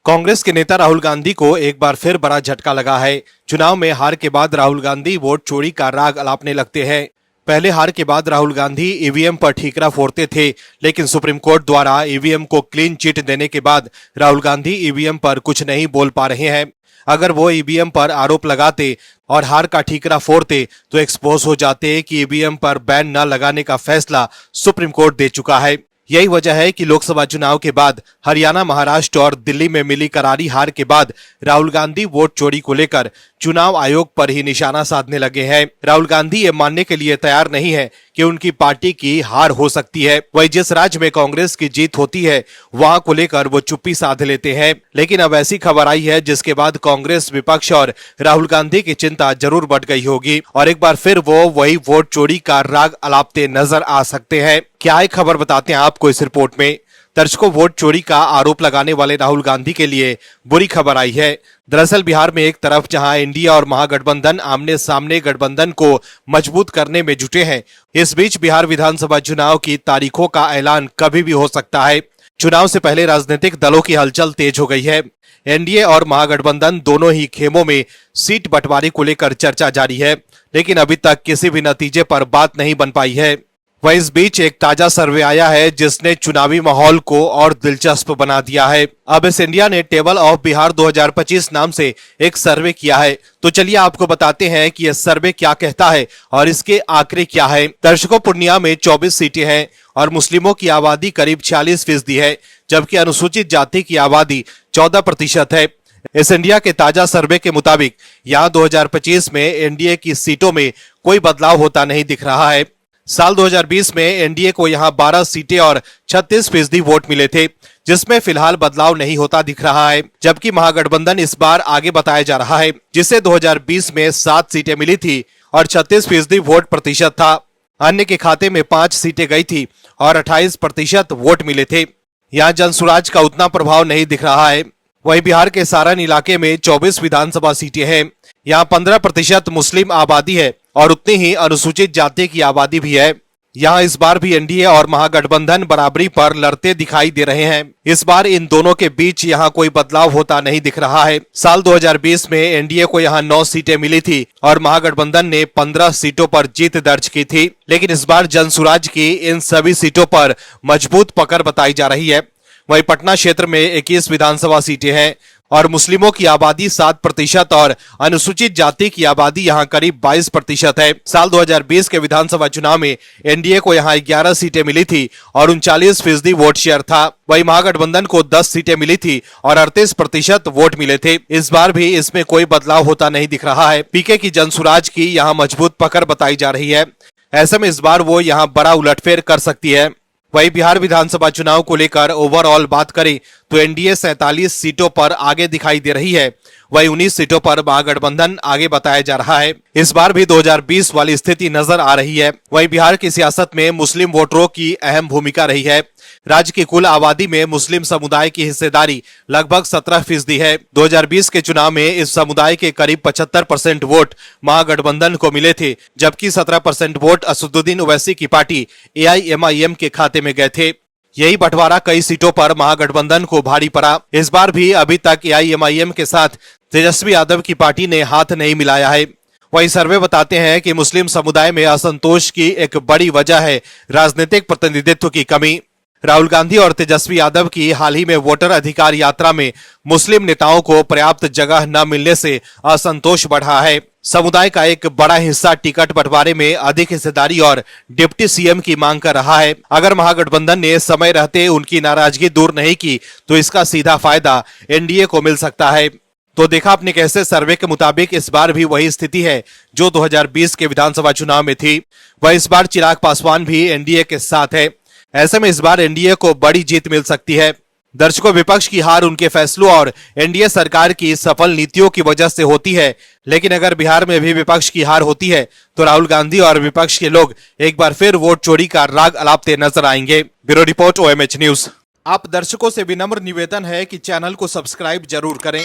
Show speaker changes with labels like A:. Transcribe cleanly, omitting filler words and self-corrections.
A: कांग्रेस के नेता राहुल गांधी को एक बार फिर बड़ा झटका लगा है। चुनाव में हार के बाद राहुल गांधी वोट चोरी का राग अलापने लगते हैं। पहले हार के बाद राहुल गांधी ईवीएम पर ठीकरा फोड़ते थे, लेकिन सुप्रीम कोर्ट द्वारा ईवीएम को क्लीन चिट देने के बाद राहुल गांधी ईवीएम पर कुछ नहीं बोल पा रहे हैं। अगर वो ईवीएम पर आरोप लगाते और हार का ठीकरा फोड़ते तो एक्सपोज हो जाते कि ईवीएम पर बैन न लगाने का फैसला सुप्रीम कोर्ट दे चुका है। यही वजह है कि लोकसभा चुनाव के बाद हरियाणा, महाराष्ट्र और दिल्ली में मिली करारी हार के बाद राहुल गांधी वोट चोरी को लेकर चुनाव आयोग पर ही निशाना साधने लगे हैं। राहुल गांधी ये मानने के लिए तैयार नहीं है कि उनकी पार्टी की हार हो सकती है। वही जिस राज्य में कांग्रेस की जीत होती है वहां को लेकर वो चुप्पी साध लेते हैं। लेकिन अब ऐसी खबर आई है जिसके बाद कांग्रेस, विपक्ष और राहुल गांधी की चिंता जरूर बढ़ गई होगी और एक बार फिर वो वही वोट चोरी का राग अलापते नजर आ सकते हैं। क्या है खबर, बताते हैं आपको इस रिपोर्ट में। दर्शकों, वोट चोरी का आरोप लगाने वाले राहुल गांधी के लिए बुरी खबर आई है। दरअसल बिहार में एक तरफ जहां एनडीए और महागठबंधन आमने सामने गठबंधन को मजबूत करने में जुटे हैं, इस बीच बिहार विधानसभा चुनाव की तारीखों का ऐलान कभी भी हो सकता है। चुनाव से पहले राजनीतिक दलों की हलचल तेज हो गई है। एनडीए और महागठबंधन दोनों ही खेमों में सीट बंटवारे को लेकर चर्चा जारी है, लेकिन अभी तक किसी भी नतीजे पर बात नहीं बन पाई है। वहीं इस बीच एक ताजा सर्वे आया है जिसने चुनावी माहौल को और दिलचस्प बना दिया है। अब इस इंडिया ने टेबल ऑफ बिहार 2025 नाम से एक सर्वे किया है, तो चलिए आपको बताते हैं कि यह सर्वे क्या कहता है और इसके आंकड़े क्या है। दर्शकों, पूर्णिया में 24 सीटें हैं और मुस्लिमों की आबादी करीब 46% है, जबकि अनुसूचित जाति की आबादी 14% है। इस इंडिया के ताजा सर्वे के मुताबिक यहाँ 2025 में एनडीए की सीटों में कोई बदलाव होता नहीं दिख रहा है। साल 2020 में एनडीए को यहां 12 सीटें और 36% वोट मिले थे, जिसमें फिलहाल बदलाव नहीं होता दिख रहा है। जबकि महागठबंधन इस बार आगे बताया जा रहा है, जिसे 2020 में 7 सीटें मिली थी और 36% वोट प्रतिशत था। अन्य के खाते में 5 सीटें गई थी और 28% वोट मिले थे। यहाँ जनसुराज का उतना प्रभाव नहीं दिख रहा है। वहीं बिहार के सारण इलाके में 24 विधानसभा सीटें हैं। यहाँ 15% मुस्लिम आबादी है और उतनी ही अनुसूचित जाति की आबादी भी है। यहाँ इस बार भी एनडीए और महागठबंधन बराबरी पर लड़ते दिखाई दे रहे हैं। इस बार इन दोनों के बीच यहाँ कोई बदलाव होता नहीं दिख रहा है। साल 2020 में एनडीए को यहाँ 9 सीटें मिली थी और महागठबंधन ने 15 सीटों पर जीत दर्ज की थी, लेकिन इस बार जनसुराज की इन सभी सीटों पर मजबूत पकड़ बताई जा रही है। वहीं पटना क्षेत्र में 21 विधानसभा सीटें हैं और मुस्लिमों की आबादी 7% और अनुसूचित जाति की आबादी यहां करीब 22% है। साल 2020 के विधानसभा चुनाव में एनडीए को यहां 11 सीटें मिली थी और 39% वोट शेयर था। वहीं महागठबंधन को 10 सीटें मिली थी और 38% वोट मिले थे। इस बार भी इसमें कोई बदलाव होता नहीं दिख रहा है। पीके की जनसुराज की यहाँ मजबूत पकड़ बताई जा रही है। ऐसे में इस बार वो यहाँ बड़ा उलटफेर कर सकती है। वहीं बिहार विधानसभा चुनाव को लेकर ओवरऑल बात करें तो एनडीए 47 सीटों पर आगे दिखाई दे रही है। वहीं 19 सीटों पर महागठबंधन आगे बताया जा रहा है। इस बार भी 2020 वाली स्थिति नजर आ रही है। वहीं बिहार की सियासत में मुस्लिम वोटरों की अहम भूमिका रही है। राज्य की कुल आबादी में मुस्लिम समुदाय की हिस्सेदारी लगभग 17% है। 2020 के चुनाव में इस समुदाय के करीब 75% वोट महागठबंधन को मिले थे, जबकि 17% वोट असदुद्दीन ओवैसी की पार्टी एआईएमआईएम के खाते में गए थे। यही बंटवारा कई सीटों पर महागठबंधन को भारी पड़ा। इस बार भी अभी तक एआईएमआईएम के साथ तेजस्वी यादव की पार्टी ने हाथ नहीं मिलाया है। वही सर्वे बताते हैं कि मुस्लिम समुदाय में असंतोष की एक बड़ी वजह है राजनीतिक प्रतिनिधित्व की कमी। राहुल गांधी और तेजस्वी यादव की हाल ही में वोटर अधिकार यात्रा में मुस्लिम नेताओं को पर्याप्त जगह न मिलने से असंतोष बढ़ा है। समुदाय का एक बड़ा हिस्सा टिकट बंटवारे में अधिक हिस्सेदारी और डिप्टी सीएम की मांग कर रहा है। अगर महागठबंधन ने समय रहते उनकी नाराजगी दूर नहीं की तो इसका सीधा फायदा एनडीए को मिल सकता है। तो देखा आपने कैसे सर्वे के मुताबिक इस बार भी वही स्थिति है जो 2020 के विधानसभा चुनाव में थी। वह इस बार चिराग पासवान भी एनडीए के साथ है। ऐसे में इस बार एनडीए को बड़ी जीत मिल सकती है। दर्शकों, विपक्ष की हार उनके फैसलों और एनडीए सरकार की सफल नीतियों की वजह से होती है, लेकिन अगर बिहार में भी विपक्ष की हार होती है तो राहुल गांधी और विपक्ष के लोग एक बार फिर वोट चोरी का राग अलापते नजर आएंगे। Bureau report, OMH news. आप दर्शकों से विनम्र निवेदन है कि चैनल को सब्सक्राइब जरूर करें